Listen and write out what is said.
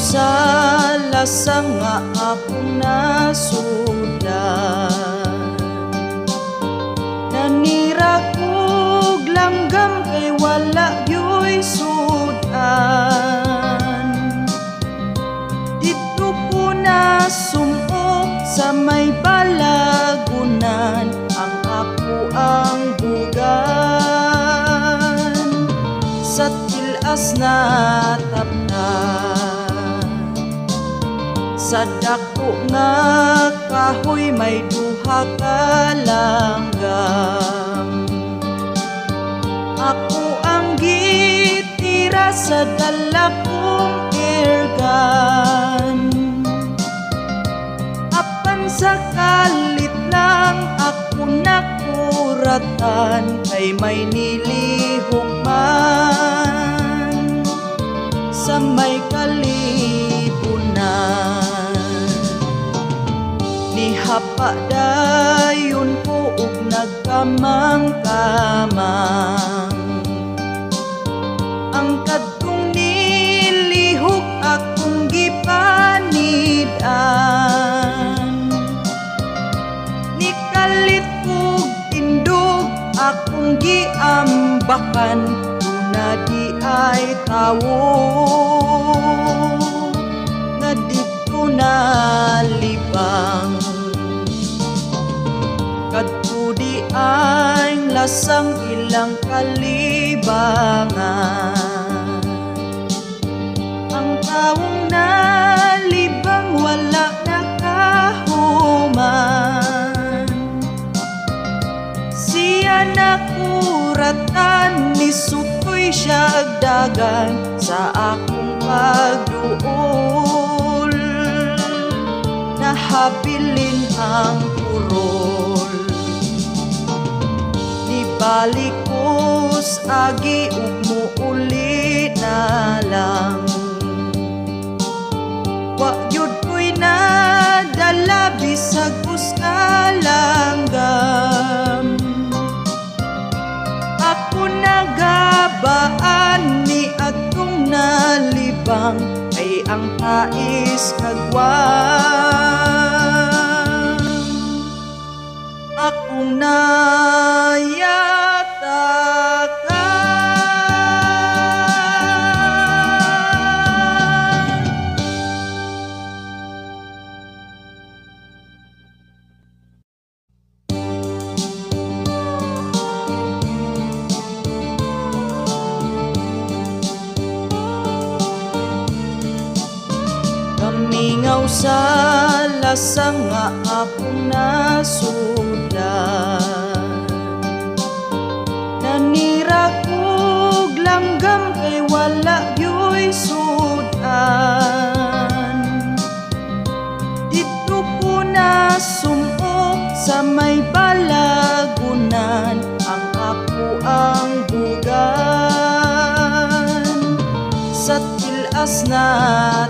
sa lasang nga akong nasudan. Naniragog langgam kay wala yo'y sudan. Dito ko na sumok sa may balagunan, ang ako ang bugan. Sa tilas na tapnan, sa dako nga kahoy may duha ka langgam. Ako ang gitira sa dala kong airgun. Apan sa kalit lang ako nakuratan, kay may nilihok man sa may kalibunan. Nihapa dayon ko ug nagkamang-kamang. Ang kadtong nilihok akong gipanidan. Nikalit kog tindog akong giambakan, na di ay tawo nga dito nalibang. Kadto di ay lasang ilang kalibangan. Ang taong nalibang wala nakahuman. Siya nakuratan, ni sutoy siya agdagan sa akong pagduol. Nahabilin ang purol, nibalikos agi ug muuli na lang. Wa yun ko'y nadala bisag uska langgam. Ako nagabaan ni atong nalibang, ay ang tais kagwang. Akong nayatakan. Kamingaw sa lasang nga akong nasudan. Naniragog langgam kay wala yo'y sudan. Dito ko na sumok sa may balagunan, ang ako ang bugan. Sa tilas na